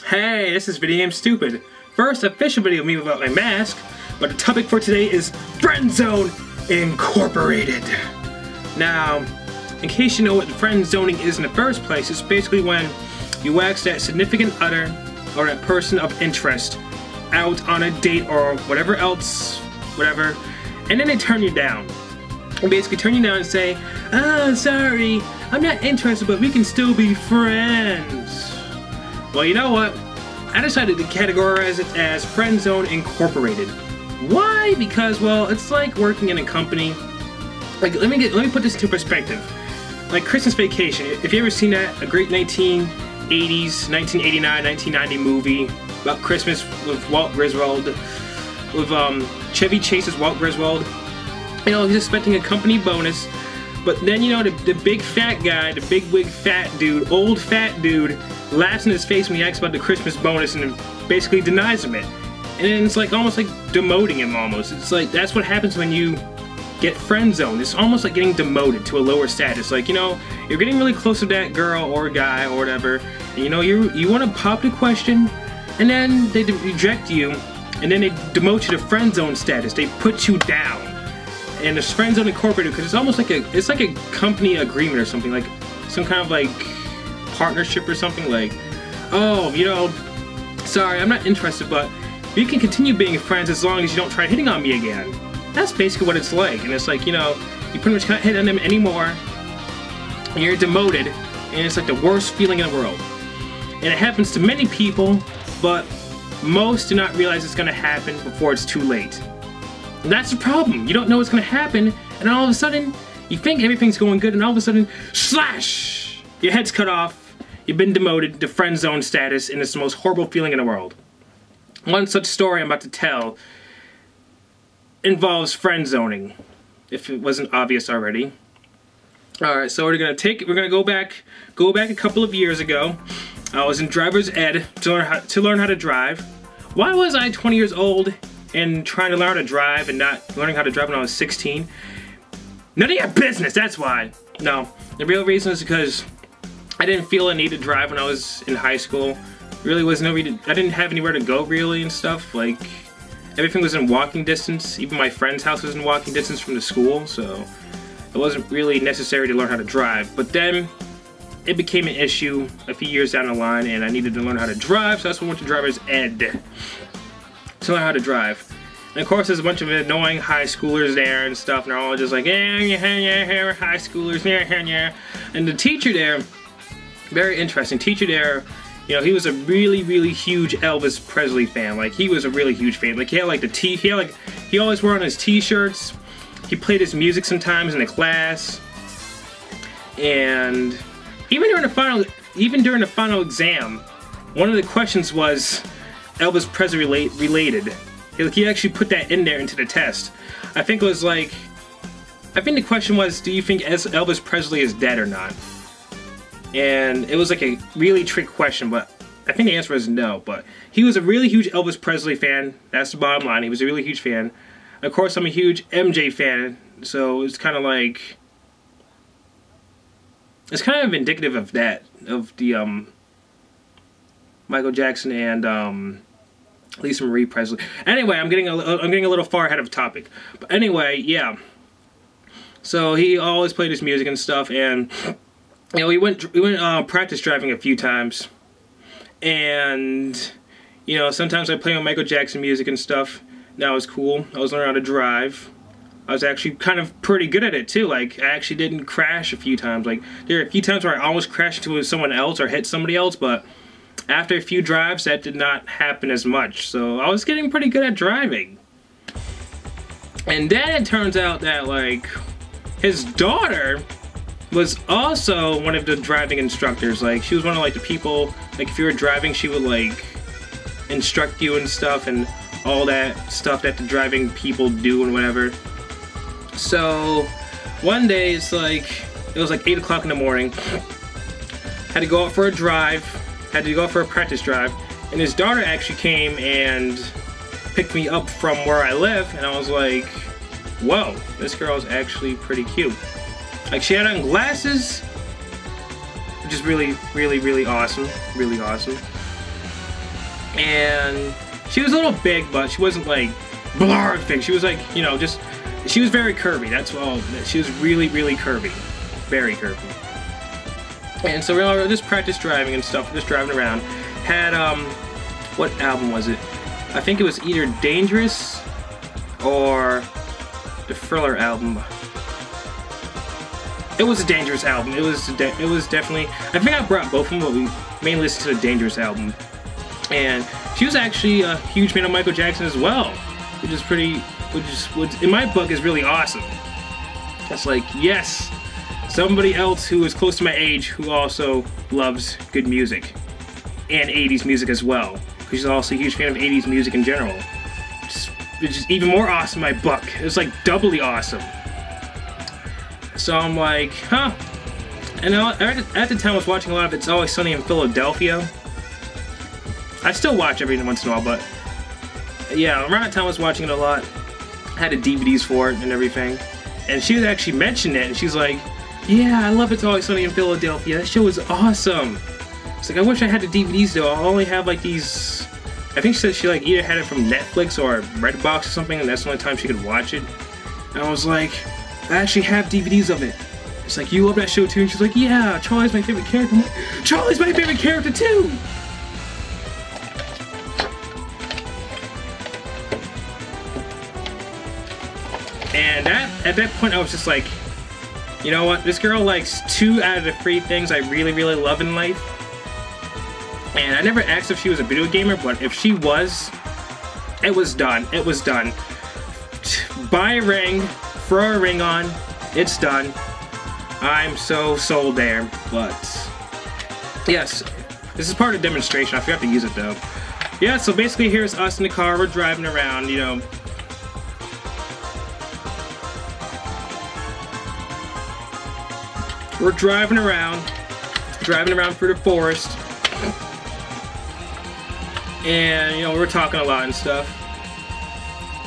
Hey, this is VideoGameStupid. First official video of me without my mask, but the topic for today is Friendzone Incorporated. Now, in case you know what friendzoning is in the first place, it's basically when you ask that significant other or that person of interest out on a date or whatever else, whatever, and then they turn you down. And basically turn you down and say, "Oh, sorry, I'm not interested, but we can still be friends." Well, you know what? I decided to categorize it as Friendzone Incorporated. Why? Because, well, it's like working in a company. Like, let me put this into perspective. Like Christmas Vacation. If you ever seen that, a great 1980s, 1989, 1990 movie about Christmas with Walt Griswold, with Chevy Chase's Walt Griswold. You know, he's expecting a company bonus, but then, you know, the big fat guy, the big wig fat dude, old fat dude, laughs in his face when he asks about the Christmas bonus and basically denies him it. And then it's like almost like demoting him almost. It's like that's what happens when you get friend zoned. It's almost like getting demoted to a lower status. Like, you know, you're getting really close to that girl or guy or whatever, and you know, you want to pop the question, and then they reject you, and then they demote you to friend zone status. They put you down. And it's Friendzone Incorporated because it's almost like a company agreement or something, like some kind of like partnership or something. Like, oh, you know, sorry, I'm not interested, but we can continue being friends as long as you don't try hitting on me again. That's basically what it's like. And it's like, you know, you pretty much can't hit on them anymore, and you're demoted, and it's like the worst feeling in the world. And it happens to many people, but most do not realize it's going to happen before it's too late. And that's the problem. You don't know what's going to happen, and all of a sudden, you think everything's going good, and all of a sudden, slash! Your head's cut off, you've been demoted to friend zone status, and it's the most horrible feeling in the world. One such story I'm about to tell involves friend zoning, if it wasn't obvious already. Alright, so we're gonna go back a couple of years ago. I was in driver's ed to learn how to drive. Why was I 20 years old and trying to learn how to drive and not learning how to drive when I was 16? None of your business, that's why. No, the real reason is because I didn't feel a need to drive when I was in high school. Really was no reason. I didn't have anywhere to go really and stuff. Like, everything was in walking distance. Even my friend's house was in walking distance from the school, so it wasn't really necessary to learn how to drive. But then it became an issue a few years down the line, and I needed to learn how to drive, so that's when I went to driver's ed to learn how to drive. And of course there's a bunch of annoying high schoolers there and stuff, and they're all just like, yeah, we're high schoolers, yeah. And the teacher there, very interesting teacher there, you know, he was a really huge Elvis Presley fan. Like, he was a really huge fan. Like, he had like he always wore on his t-shirts. He played his music sometimes in the class. And even during the final exam, one of the questions was Elvis Presley related. He actually put that in there into the test. I think the question was, do you think Elvis Presley is dead or not? And it was like a really trick question, but I think the answer was no. But he was a really huge Elvis Presley fan. That's the bottom line. He was a really huge fan. Of course, I'm a huge MJ fan, so it's kind of like, it's kind of indicative of that, of the Michael Jackson and Lisa Marie Presley. Anyway, I'm getting a little far ahead of topic. But anyway, yeah. So he always played his music and stuff, and you know, we went practice driving a few times, and you know, sometimes I play on Michael Jackson music and stuff. That was cool. I was learning how to drive. I was actually kind of pretty good at it too. Like, I actually didn't crash a few times. Like, there are a few times where I almost crashed into someone else or hit somebody else, but after a few drives, that did not happen as much. So I was getting pretty good at driving. And then it turns out that, like, his daughter was also one of the driving instructors. Like, she was one of, like, the people, like, if you were driving, she would, like, instruct you and stuff, and all that stuff that the driving people do and whatever. So one day, it was like 8 o'clock in the morning. Had to go out for a drive. Had to go out for a practice drive. And his daughter actually came and picked me up from where I live. And I was like, whoa, this girl is actually pretty cute. Like, she had on glasses, which is really awesome. Really awesome. and she was a little big, but she wasn't like blarg big. She was like, you know, just, she was very curvy. That's all. She was really, really curvy. Very curvy. And so we all just practiced driving and stuff, just driving around. Had, what album was it? I think it was either Dangerous or the Thriller album. It was a Dangerous album. It was definitely, I think I brought both of them, but we mainly listened to the Dangerous album. And she was actually a huge fan of Michael Jackson as well, which is pretty, which in my book is really awesome. It's like, yes, somebody else who is close to my age who also loves good music. And 80s music as well. Because she's also a huge fan of 80s music in general. Which is even more awesome in my book. It was like doubly awesome. So I'm like, huh. And at the time I was watching a lot of It's Always Sunny in Philadelphia. I still watch every once in a while, but yeah, around that time I was watching it a lot. I had the DVDs for it and everything. And she would actually mention it, and she's like, yeah, I love It's Always Sunny in Philadelphia. That show is awesome. It's like, I wish I had the DVDs though. I only have like these, I think she said she like either had it from Netflix or Redbox or something, and that's the only time she could watch it. And I was like, I actually have DVDs of it. It's like, you love that show too? And she's like, yeah, Charlie's my favorite character. I'm like, Charlie's my favorite character too! And at that point I was just like, you know what, this girl likes 2 out of the 3 things I really, really love in life. And I never asked if she was a video gamer, but if she was, it was done. It was done. Buy a ring, throw a ring on, it's done. I'm so sold there, but yes, this is part of the demonstration. I forgot to use it though. Yeah, so basically here's us in the car, we're driving around, you know. We're driving around through the forest. And, you know, we're talking a lot and stuff.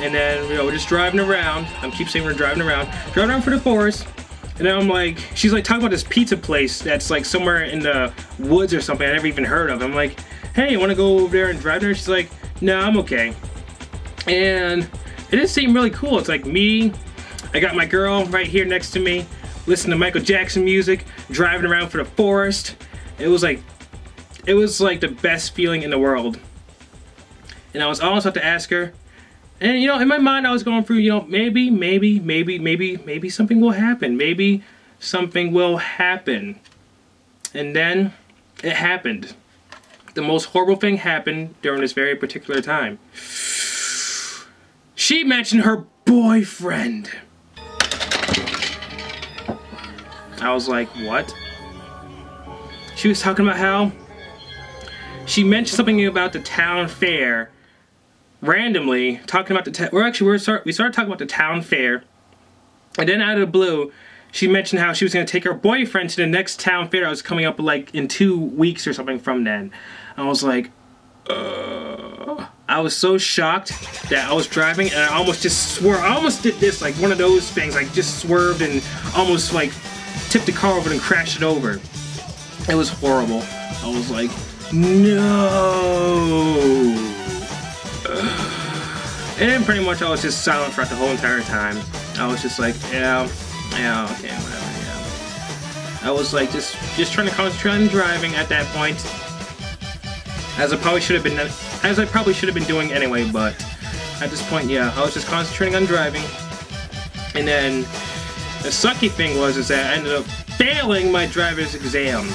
And then, you know, we're just driving around. I keep saying we're driving around through the forest. And then I'm like, she's like talking about this pizza place that's like somewhere in the woods or something I never even heard of. I'm like, hey, you want to go over there and drive there? She's like, no, I'm okay. And it just seemed really cool. It's like me, I got my girl right here next to me, listening to Michael Jackson music, driving around through the forest. It was like the best feeling in the world. And I was almost about to ask her, and you know, in my mind I was going through, you know, maybe something will happen. Maybe something will happen. And then it happened. The most horrible thing happened during this very particular time. She mentioned her boyfriend. I was like, what? She was talking about how she mentioned something about the town fair. Randomly talking about the we started talking about the town fair, and then out of the blue, she mentioned how she was going to take her boyfriend to the next town fair that was coming up like in 2 weeks or something from then. I was like, I was so shocked that I was driving and I almost just swerved. I almost did this, like one of those things, like just swerved and almost like tipped the car over and crashed it over. It was horrible. I was like, no. And then pretty much I was just silent throughout the whole entire time. I was just like, yeah, okay, whatever, yeah. I was like just trying to concentrate on driving at that point, as I probably should have been doing anyway. But at this point, yeah, I was just concentrating on driving. And then the sucky thing was that I ended up failing my driver's exam.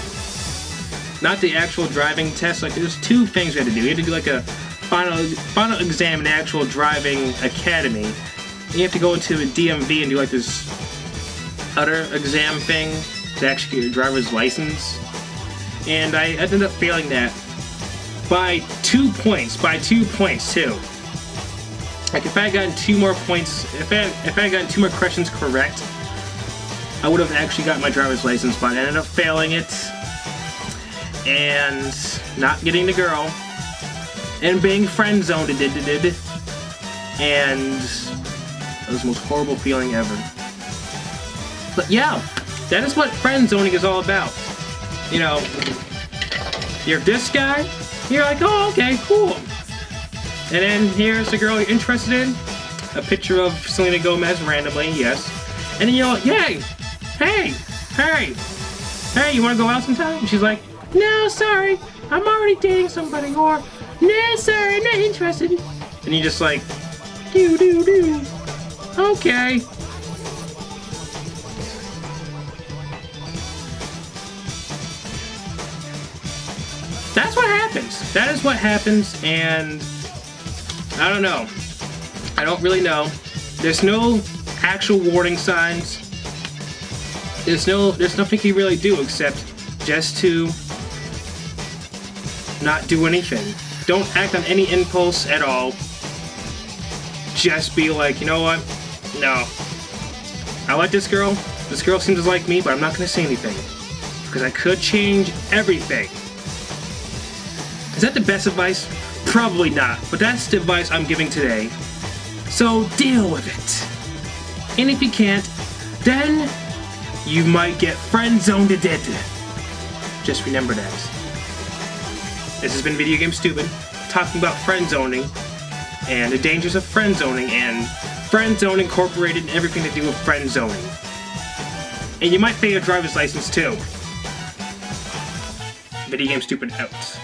Not the actual driving test. Like there's 2 things we had to do. We had to do like a final exam in the actual driving academy. You have to go into a DMV and do like this other exam thing to actually get your driver's license. And I ended up failing that by 2 points. By 2 points too. Like if I had gotten 2 more points, if I had gotten 2 more questions correct, I would have actually got my driver's license. But I ended up failing it and not getting the girl. And being friend-zoned, and it was the most horrible feeling ever. But yeah, that is what friend-zoning is all about. You know, you're this guy, You're like, oh, okay, cool. And then here's the girl you're interested in. A picture of Selena Gomez randomly, yes. And then you're like, yay! Hey! Hey! Hey, you wanna go out sometime? And she's like, no, sorry. I'm already dating somebody. Or, no, sorry, I'm not interested. And you're just like, do. Okay. That's what happens. That is what happens, and I don't know. I don't really know. There's no actual warning signs. There's nothing you really do except just to not do anything. Don't act on any impulse at all. Just be like, you know what? No. I like this girl. This girl seems to like me, but I'm not gonna say anything. Because I could change everything. Is that the best advice? Probably not, but that's the advice I'm giving today. So deal with it. And if you can't, then you might get friend-zoned to death. Just remember that. This has been VideoGameStupid, talking about friend-zoning, and the dangers of friend-zoning, and Friendzone Incorporated, and everything to do with friend-zoning. And you might fail your driver's license too. VideoGameStupid out.